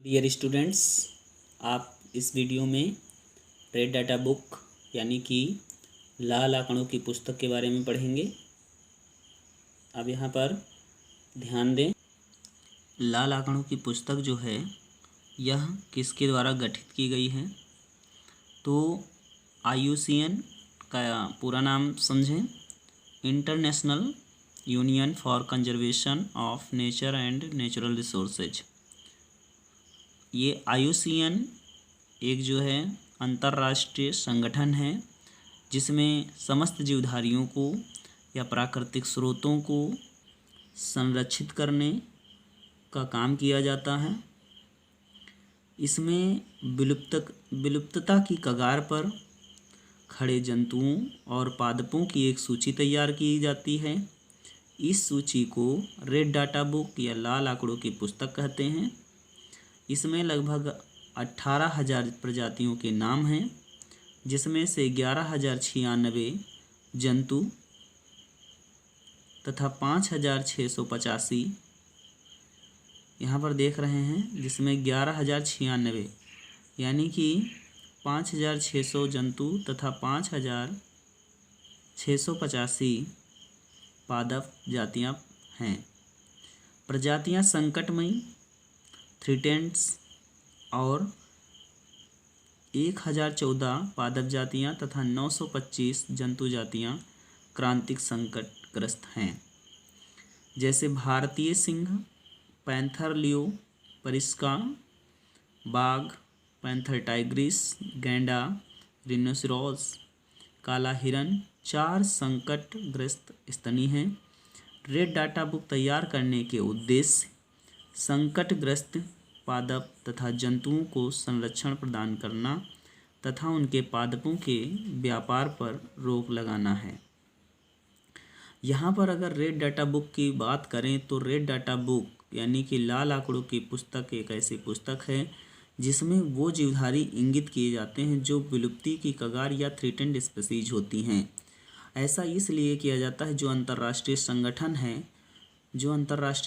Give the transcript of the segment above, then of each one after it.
Dear students, आप इस video में रेड डाटा बुक यानी कि लाल आंकड़ों की पुस्तक के बारे में पढ़ेंगे। अब यहाँ पर ध्यान दें, लाल आंकड़ों की पुस्तक जो है यह किसके द्वारा गठित की गई है। तो IUCN का पूरा नाम समझें, international union for conservation of nature and natural resources. ये IUCN एक जो है अंतर्राष्ट्रीय संगठन है जिसमें समस्त जीवधारियों को या प्राकृतिक स्रोतों को संरक्षित करने का काम किया जाता है। इसमें विलुप्तता की कगार पर खड़े जंतुओं और पादपों की एक सूची तैयार की जाती है। इस सूची को रेड डाटा बुक या लाल आंकड़ों की पुस्तक कहते हैं। इसमें लगभग 18,000 प्रजातियों के नाम हैं, जिसमें से 11,096 जंतु तथा 5,685 यहाँ पर देख रहे हैं, जिसमें 11,096 यानी कि 5,600 जंतु तथा 5,685 पादप जातियाँ हैं। प्रजातियाँ संकटमयी, थ्रेटेंड्स और 1,014 पादप जातियाँ तथा 925 जंतु जातियाँ क्रांतिक संकटग्रस्त हैं, जैसे भारतीय सिंह, पैंथर लियो परिस्का, बाघ, पैंथर टाइग्रिस, गैंडा, रिनोसेरॉस, काला हिरन 4 संकटग्रस्त स्तनी हैं। रेड डाटा बुक तैयार करने के उद्देश्य संकटग्रस्त पादप तथा जंतुओं को संरक्षण प्रदान करना तथा उनके पादपों के व्यापार पर रोक लगाना है। यहाँ पर अगर रेड डाटा बुक की बात करें तो रेड डाटा बुक यानी कि लाल आंकड़ों की पुस्तक एक ऐसी पुस्तक है जिसमें वो जीवधारी इंगित किए जाते हैं जो विलुप्ति की कगार या थ्रेटेंड स्पीशीज होती हैं। ऐसा इसलिए किया जाता है, जो अंतर्राष्ट्रीय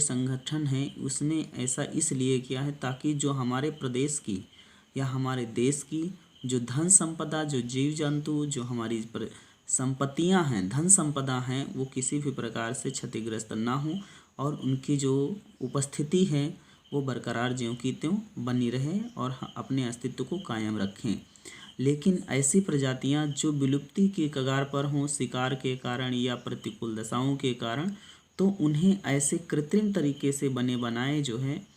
संगठन है उसने ऐसा इसलिए किया है ताकि जो हमारे प्रदेश की या हमारे देश की जो धन संपदा, जो जीव जंतु, जो हमारी संपत्तियां हैं, धन संपदा हैं, वो किसी भी प्रकार से क्षतिग्रस्त ना हो और उनकी जो उपस्थिति है वो बरकरार ज्यों की त्यों बनी रहे और अपने अस्तित्व को कायम रखें। लेकिन ऐसी प्रजातियां जो विलुप्ति के कगार पर हों शिकार के कारण या प्रतिकूल दशाओं के कारण, तो उन्हें ऐसे कृत्रिम तरीके से बने बनाए जो है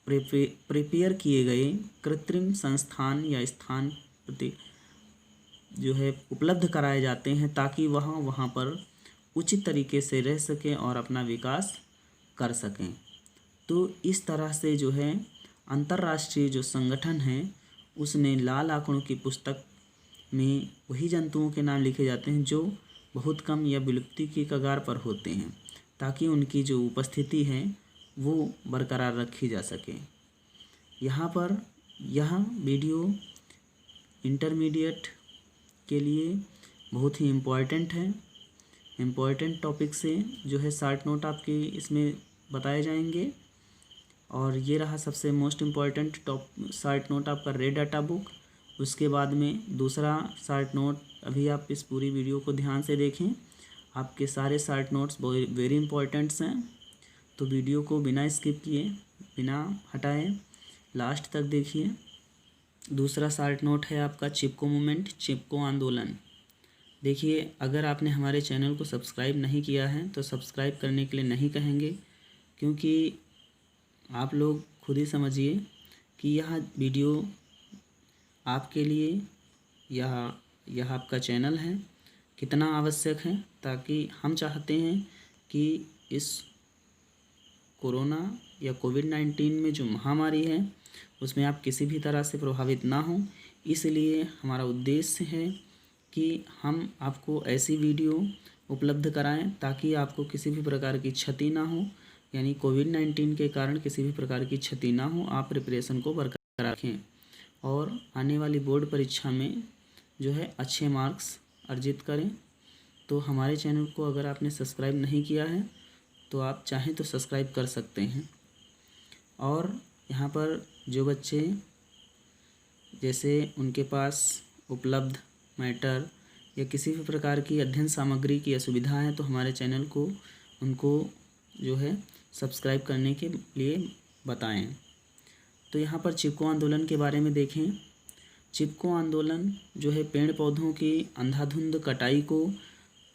प्रिपेयर किए गए कृत्रिम संस्थान या स्थान प्रति जो है उपलब्ध कराए जाते हैं ताकि वहाँ पर उचित तरीके से रह सकें और अपना विकास कर सकें। तो इस तरह से जो है अंतर्राष्ट्रीय जो संगठन है उसने लाल आंकड़ों की पुस्तक में वही जंतुओं के नाम लिखे जाते हैं जो बहुत कम या विलुप्ति की कगार पर होते हैं, ताकि उनकी जो उपस्थिति है वो बरकरार रखी जा सके। यहाँ पर यह वीडियो इंटरमीडिएट के लिए बहुत ही इम्पॉर्टेंट है। इम्पॉर्टेंट टॉपिक से जो है शॉर्ट नोट आपके इसमें बताए जाएंगे और ये रहा सबसे मोस्ट इम्पॉर्टेंट शॉर्ट नोट आपका रेड डाटा बुक। उसके बाद में दूसरा शॉर्ट नोट, अभी आप इस पूरी वीडियो को ध्यान से देखें, आपके सारे शॉर्ट नोट्स वेरी इंपॉर्टेंट्स हैं, तो वीडियो को बिना स्किप किए, बिना हटाए लास्ट तक देखिए। दूसरा शॉर्ट नोट है आपका चिपको मूवमेंट, चिपको आंदोलन। देखिए, अगर आपने हमारे चैनल को सब्सक्राइब नहीं किया है तो सब्सक्राइब करने के लिए नहीं कहेंगे, क्योंकि आप लोग खुद ही समझिए कि यह वीडियो आपके लिए यह आपका चैनल है कितना आवश्यक है, ताकि हम चाहते हैं कि इस कोरोना या कोविड-19 में जो महामारी है उसमें आप किसी भी तरह से प्रभावित ना हों। इसलिए हमारा उद्देश्य है कि हम आपको ऐसी वीडियो उपलब्ध कराएं ताकि आपको किसी भी प्रकार की क्षति ना हो, यानी कोविड-19 के कारण किसी भी प्रकार की क्षति ना हो, आप प्रिपरेशन को बरकरार रखें और आने वाली बोर्ड परीक्षा में जो है अच्छे मार्क्स अर्जित करें। तो हमारे चैनल को अगर आपने सब्सक्राइब नहीं किया है तो आप चाहें तो सब्सक्राइब कर सकते हैं। और यहाँ पर जो बच्चे जैसे उनके पास उपलब्ध मैटर या किसी भी प्रकार की अध्ययन सामग्री की असुविधा है तो हमारे चैनल को उनको जो है सब्सक्राइब करने के लिए बताएं। तो यहाँ पर चिपको आंदोलन के बारे में देखें। चिपको आंदोलन जो है पेड़ पौधों की अंधाधुंध कटाई को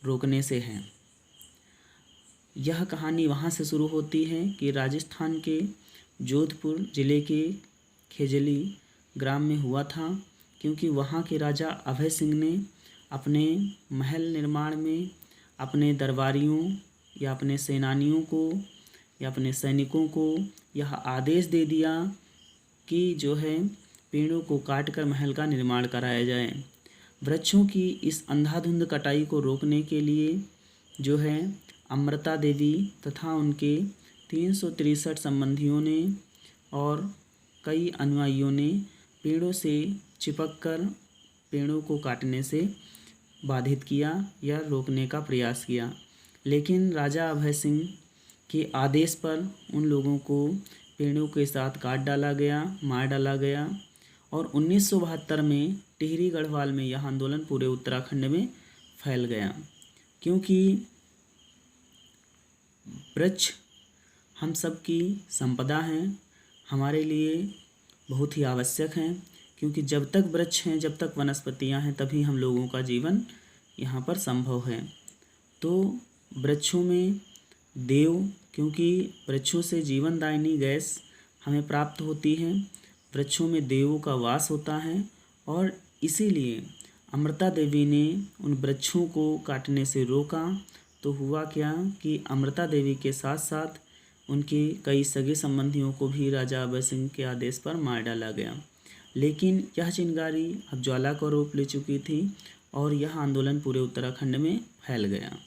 रोकने से है। यह कहानी वहाँ से शुरू होती है कि राजस्थान के जोधपुर ज़िले के खेजली ग्राम में हुआ था, क्योंकि वहाँ के राजा अभय सिंह ने अपने महल निर्माण में अपने दरबारियों या अपने सेनानियों को या अपने सैनिकों को यह आदेश दे दिया कि जो है पेड़ों को काटकर महल का निर्माण कराया जाए। वृक्षों की इस अंधाधुंध कटाई को रोकने के लिए जो है अमृता देवी तथा उनके 363 संबंधियों ने और कई अनुयायियों ने पेड़ों से चिपककर पेड़ों को काटने से बाधित किया या रोकने का प्रयास किया। लेकिन राजा अभय सिंह के आदेश पर उन लोगों को पेड़ों के साथ काट डाला गया, मार डाला गया और 1972 में टिहरी गढ़वाल में यह आंदोलन पूरे उत्तराखंड में फैल गया। क्योंकि वृक्ष हम सब की संपदा हैं, हमारे लिए बहुत ही आवश्यक हैं, क्योंकि जब तक वृक्ष हैं, जब तक वनस्पतियां हैं, तभी हम लोगों का जीवन यहाँ पर संभव है। तो वृक्षों में देव, क्योंकि वृक्षों से जीवनदायिनी गैस हमें प्राप्त होती है, वृक्षों में देवों का वास होता है और इसीलिए अमृता देवी ने उन वृक्षों को काटने से रोका। तो हुआ क्या कि अमृता देवी के साथ साथ उनके कई सगे संबंधियों को भी राजा अभय सिंह के आदेश पर मार डाला गया। लेकिन यह चिंगारी अब ज्वाला का रूप ले चुकी थी और यह आंदोलन पूरे उत्तराखंड में फैल गया।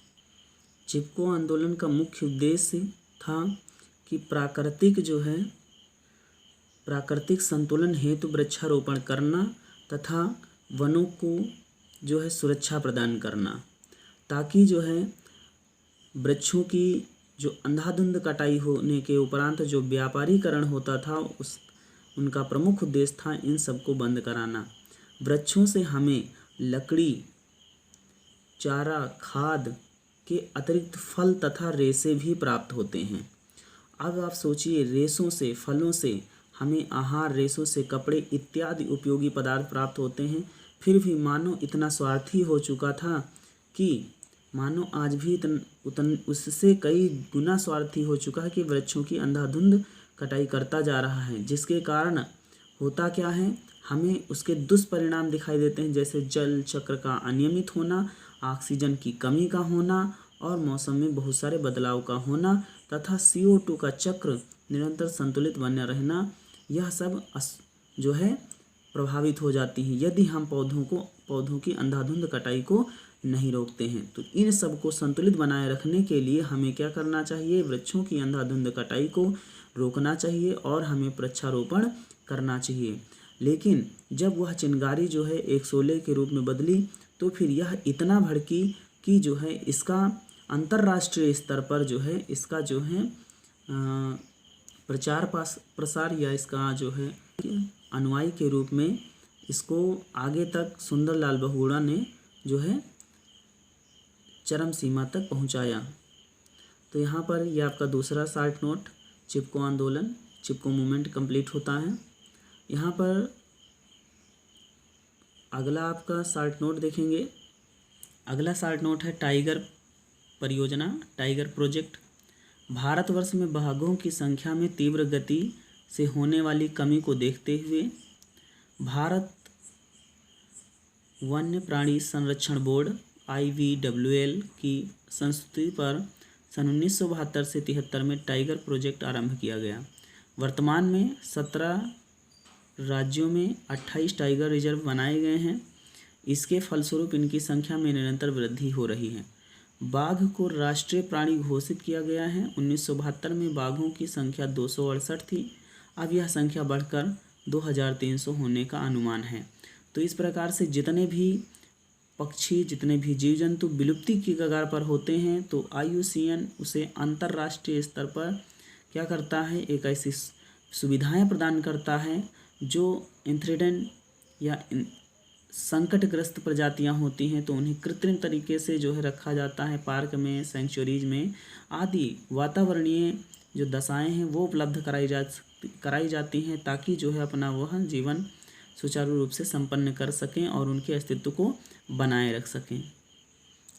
चिपको आंदोलन का मुख्य उद्देश्य था कि प्राकृतिक संतुलन हेतु वृक्षारोपण करना तथा वनों को जो है सुरक्षा प्रदान करना, ताकि जो है वृक्षों की जो अंधाधुंध कटाई होने के उपरांत जो व्यापारीकरण होता था उनका प्रमुख उद्देश्य था इन सबको बंद कराना। वृक्षों से हमें लकड़ी, चारा, खाद के अतिरिक्त फल तथा रेशे भी प्राप्त होते हैं। अब आप सोचिए, रेशों से, फलों से हमें आहार, रेशों से कपड़े इत्यादि उपयोगी पदार्थ प्राप्त होते हैं। फिर भी मानव इतना स्वार्थी हो चुका था कि मानव आज भी उससे कई गुना स्वार्थी हो चुका है कि वृक्षों की अंधाधुंध कटाई करता जा रहा है, जिसके कारण होता क्या है, हमें उसके दुष्परिणाम दिखाई देते हैं, जैसे जल चक्र का अनियमित होना, ऑक्सीजन की कमी का होना और मौसम में बहुत सारे बदलाव का होना तथा CO2 का चक्र निरंतर संतुलित बना रहना। यह सब जो है प्रभावित हो जाती हैं यदि हम पौधों की अंधाधुंध कटाई को नहीं रोकते हैं। तो इन सब को संतुलित बनाए रखने के लिए हमें क्या करना चाहिए, वृक्षों की अंधाधुंध कटाई को रोकना चाहिए और हमें वृक्षारोपण करना चाहिए। लेकिन जब वह चिंगारी जो है एक शोले के रूप में बदली तो फिर यह इतना भड़की कि जो है इसका अंतर्राष्ट्रीय स्तर पर जो है इसका जो है प्रचार प्रसार या इसका जो है अनुयायी के रूप में इसको आगे तक सुंदरलाल बहुगुणा ने जो है चरम सीमा तक पहुंचाया। तो यहाँ पर यह आपका दूसरा शॉर्ट नोट चिपको आंदोलन, चिपको मूवमेंट कंप्लीट होता है। यहाँ पर अगला आपका शॉर्ट नोट देखेंगे। अगला शॉर्ट नोट है टाइगर परियोजना, टाइगर प्रोजेक्ट। भारतवर्ष में बाघों की संख्या में तीव्र गति से होने वाली कमी को देखते हुए भारत वन्य प्राणी संरक्षण बोर्ड IVWL की संस्तुति पर सन 1972 से 73 में टाइगर प्रोजेक्ट आरंभ किया गया। वर्तमान में 17 राज्यों में 28 टाइगर रिजर्व बनाए गए हैं। इसके फलस्वरूप इनकी संख्या में निरंतर वृद्धि हो रही है। बाघ को राष्ट्रीय प्राणी घोषित किया गया है। 1972 में बाघों की संख्या 268 थी। अब यह संख्या बढ़कर 2300 होने का अनुमान है। तो इस प्रकार से जितने भी पक्षी, जितने भी जीव जंतु विलुप्ति की कगार पर होते हैं तो IUCN उसे अंतर्राष्ट्रीय स्तर पर क्या करता है, एक ऐसी सुविधाएं प्रदान करता है। जो इंथ्रेडेंट या संकटग्रस्त प्रजातियां होती हैं तो उन्हें कृत्रिम तरीके से जो है रखा जाता है पार्क में, सेंचुरीज में आदि। वातावरणीय जो दशाएं हैं वो उपलब्ध कराई जाती हैं ताकि जो है अपना वह जीवन सुचारू रूप से संपन्न कर सकें और उनके अस्तित्व को बनाए रख सकें।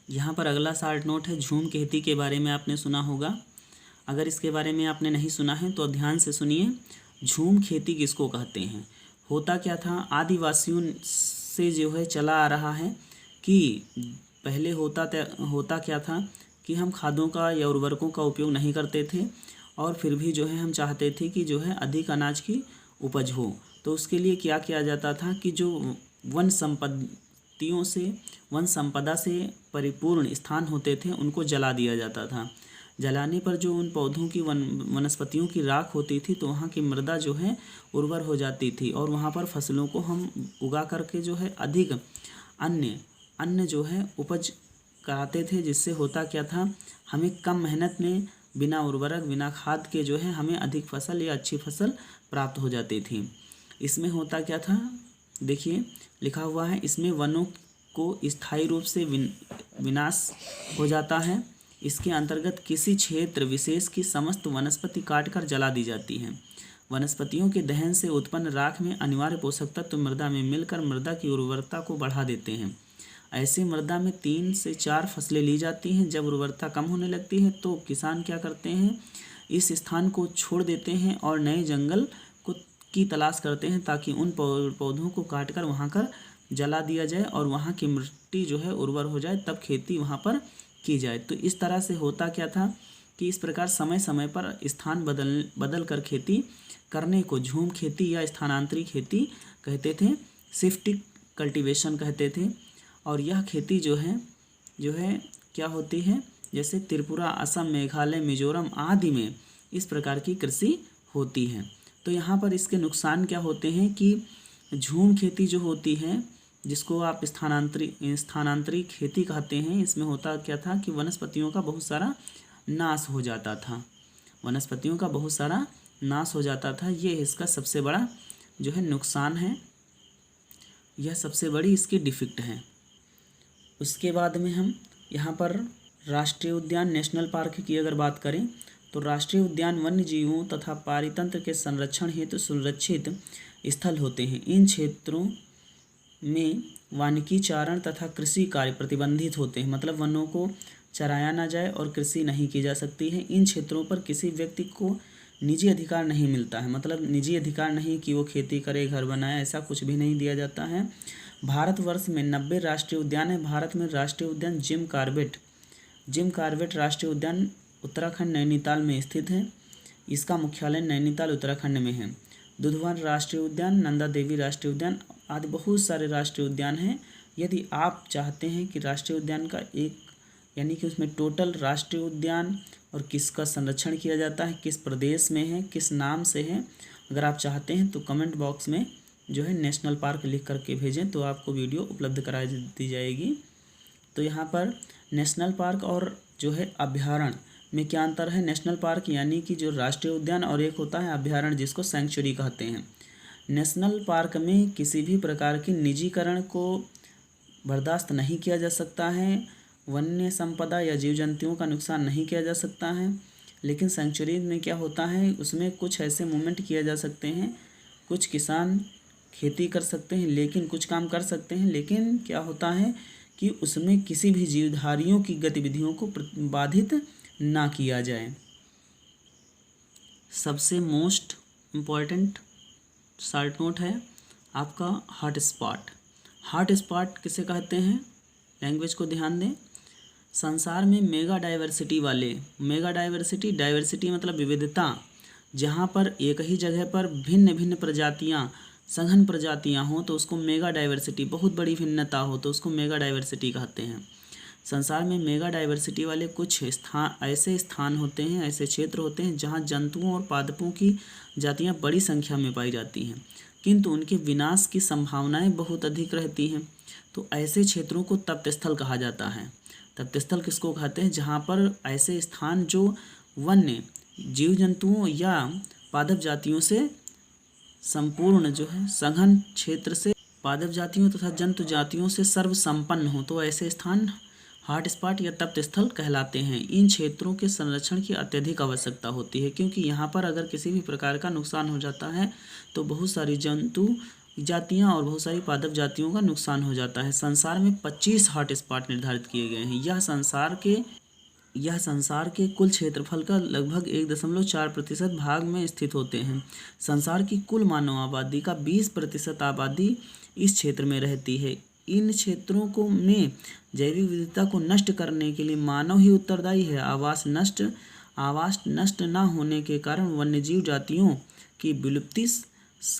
यहाँ पर अगला शार्ट नोट है, झूम खेती के बारे में आपने सुना होगा। अगर इसके बारे में आपने नहीं सुना है तो ध्यान से सुनिए। झूम खेती किसको कहते हैं? होता क्या था, आदिवासियों से जो है चला आ रहा है कि पहले होता क्या था कि हम खादों का या उर्वरकों का उपयोग नहीं करते थे और फिर भी जो है हम चाहते थे कि जो है अधिक अनाज की उपज हो। तो उसके लिए क्या किया जाता था कि जो वन संपदा से परिपूर्ण स्थान होते थे उनको जला दिया जाता था। जलाने पर जो उन पौधों की वनस्पतियों की राख होती थी तो वहाँ की मृदा जो है उर्वर हो जाती थी और वहाँ पर फसलों को हम उगा करके जो है अधिक अन्य जो है उपज कराते थे, जिससे होता क्या था, हमें कम मेहनत में बिना उर्वरक बिना खाद के जो है हमें अधिक फसल या अच्छी फसल प्राप्त हो जाती थी। इसमें होता क्या था, देखिए लिखा हुआ है, इसमें वनों को स्थायी रूप से विनाश हो जाता है। इसके अंतर्गत किसी क्षेत्र विशेष की समस्त वनस्पति काटकर जला दी जाती है। वनस्पतियों के दहन से उत्पन्न राख में अनिवार्य पोषक तत्व मृदा में मिलकर मृदा की उर्वरता को बढ़ा देते हैं। ऐसे मृदा में 3 से 4 फसलें ली जाती हैं। जब उर्वरता कम होने लगती है तो किसान क्या करते हैं, इस स्थान को छोड़ देते हैं और नए जंगल की तलाश करते हैं ताकि उन पौधों को काटकर वहाँ कर जला दिया जाए और वहाँ की मिट्टी जो है उर्वर हो जाए, तब खेती वहाँ पर की जाए। तो इस तरह से होता क्या था कि इस प्रकार समय समय पर स्थान बदल कर खेती करने को झूम खेती या स्थानांतरी खेती कहते थे, शिफ्टिंग कल्टीवेशन कहते थे। और यह खेती जो है क्या होती है, जैसे त्रिपुरा, असम, मेघालय, मिजोरम आदि में इस प्रकार की कृषि होती है। तो यहाँ पर इसके नुकसान क्या होते हैं कि झूम खेती जो होती है, जिसको आप स्थानांतरी खेती कहते हैं, इसमें होता क्या था कि वनस्पतियों का बहुत सारा नाश हो जाता था। ये इसका सबसे बड़ा जो है नुकसान है, यह सबसे बड़ी इसकी डिफेक्ट है। उसके बाद में हम यहाँ पर राष्ट्रीय उद्यान, नेशनल पार्क की अगर बात करें तो राष्ट्रीय उद्यान वन्य जीवों तथा पारितंत्र के संरक्षण हेतु सुरक्षित स्थल होते हैं। इन क्षेत्रों में वानिकी चारण तथा कृषि कार्य प्रतिबंधित होते हैं, मतलब वनों को चराया ना जाए और कृषि नहीं की जा सकती है। इन क्षेत्रों पर किसी व्यक्ति को निजी अधिकार नहीं मिलता है, मतलब निजी अधिकार नहीं कि वो खेती करे, घर बनाए, ऐसा कुछ भी नहीं दिया जाता है। भारतवर्ष में 90 राष्ट्रीय उद्यान है। भारत में राष्ट्रीय उद्यान जिम कॉर्बेट राष्ट्रीय उद्यान उत्तराखंड नैनीताल में स्थित है। इसका मुख्यालय नैनीताल उत्तराखंड में है। दुधवा राष्ट्रीय उद्यान, नंदा देवी राष्ट्रीय उद्यान आदि बहुत सारे राष्ट्रीय उद्यान हैं। यदि आप चाहते हैं कि राष्ट्रीय उद्यान का एक यानी कि उसमें टोटल राष्ट्रीय उद्यान और किसका संरक्षण किया जाता है, किस प्रदेश में है, किस नाम से है, अगर आप चाहते हैं तो कमेंट बॉक्स में जो है नेशनल पार्क लिख करके भेजें तो आपको वीडियो उपलब्ध करा दी जाएगी। तो यहाँ पर नेशनल पार्क और जो है अभ्यारण्य में क्या अंतर है। नेशनल पार्क यानी कि जो राष्ट्रीय उद्यान और एक होता है अभ्यारण्य जिसको सेंचुरी कहते हैं। नेशनल पार्क में किसी भी प्रकार की निजीकरण को बर्दाश्त नहीं किया जा सकता है, वन्य संपदा या जीव जंतुओं का नुकसान नहीं किया जा सकता है। लेकिन सेंचुरी में क्या होता है, उसमें कुछ ऐसे मूवमेंट किए जा सकते हैं, कुछ किसान खेती कर सकते हैं, लेकिन कुछ काम कर सकते हैं, लेकिन क्या होता है कि उसमें किसी भी जीवधारियों की गतिविधियों को बाधित ना किया जाए। सबसे मोस्ट इम्पॉर्टेंट शार्ट नोट है आपका हॉट स्पॉट किसे कहते हैं, लैंग्वेज को ध्यान दें। संसार में डाइवर्सिटी मतलब विविधता, जहाँ पर एक ही जगह पर भिन्न भिन्न प्रजातियाँ, सघन प्रजातियाँ हों तो उसको मेगा डाइवर्सिटी, बहुत बड़ी भिन्नता हो तो उसको मेगा डाइवर्सिटी कहते हैं। संसार में मेगा डाइवर्सिटी वाले कुछ ऐसे स्थान होते हैं, ऐसे क्षेत्र होते हैं जहाँ जंतुओं और पादपों की जातियाँ बड़ी संख्या में पाई जाती हैं, किंतु उनके विनाश की संभावनाएं बहुत अधिक रहती हैं। तो ऐसे क्षेत्रों को तप्त स्थल कहा जाता है। तप्त स्थल किसको कहते हैं, जहाँ पर ऐसे स्थान जो वन्य जीव जंतुओं या पादप जातियों से संपूर्ण जो है सघन क्षेत्र से पादप जातियों तथा जंतु जातियों से सर्वसंपन्न हो तो ऐसे स्थान हॉट स्पॉट या तप्त स्थल कहलाते हैं। इन क्षेत्रों के संरक्षण की अत्यधिक आवश्यकता होती है, क्योंकि यहाँ पर अगर किसी भी प्रकार का नुकसान हो जाता है तो बहुत सारी जंतु जातियाँ और बहुत सारी पादप जातियों का नुकसान हो जाता है। संसार में 25 हॉट स्पॉट निर्धारित किए गए हैं। यह संसार के कुल क्षेत्रफल का लगभग 1.4% भाग में स्थित होते हैं। संसार की कुल मानव आबादी का 20% आबादी इस क्षेत्र में रहती है। इन क्षेत्रों को में जैविक विविधता को नष्ट करने के लिए मानव ही उत्तरदायी है। आवास नष्ट न होने के कारण वन्यजीव जातियों की विलुप्ति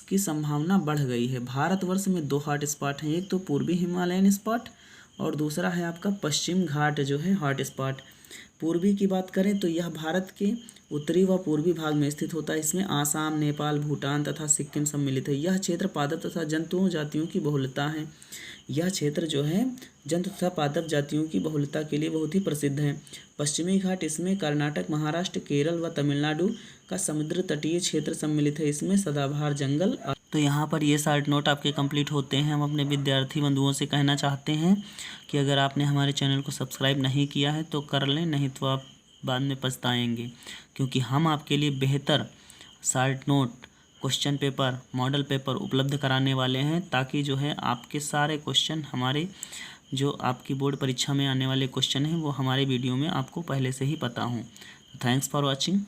की संभावना बढ़ गई है। भारतवर्ष में 2 हॉट स्पॉट हैं, एक तो पूर्वी हिमालयन स्पॉट और दूसरा है आपका पश्चिम घाट जो है हॉट स्पॉट। पूर्वी की बात करें तो यह भारत के उत्तरी व पूर्वी भाग में स्थित होता है। इसमें आसाम, नेपाल, भूटान तथा सिक्किम सम्मिलित है। यह क्षेत्र पादप तथा जंतुओं जातियों की बहुलता है। यह क्षेत्र जो है जंतु तथा पादप जातियों की बहुलता के लिए बहुत ही प्रसिद्ध है। पश्चिमी घाट, इसमें कर्नाटक, महाराष्ट्र, केरल व तमिलनाडु का समुद्र तटीय क्षेत्र सम्मिलित है। इसमें सदाबहार जंगल। तो यहाँ पर ये शॉर्ट नोट आपके कंप्लीट होते हैं। हम अपने विद्यार्थी बंधुओं से कहना चाहते हैं कि अगर आपने हमारे चैनल को सब्सक्राइब नहीं किया है तो कर लें, नहीं तो आप बाद में पछताएंगे, क्योंकि हम आपके लिए बेहतर short note, question paper, model paper उपलब्ध कराने वाले हैं, ताकि जो है आपके सारे क्वेश्चन हमारे जो आपकी बोर्ड परीक्षा में आने वाले क्वेश्चन हैं वो हमारे वीडियो में आपको पहले से ही पता हों। Thanks for watching.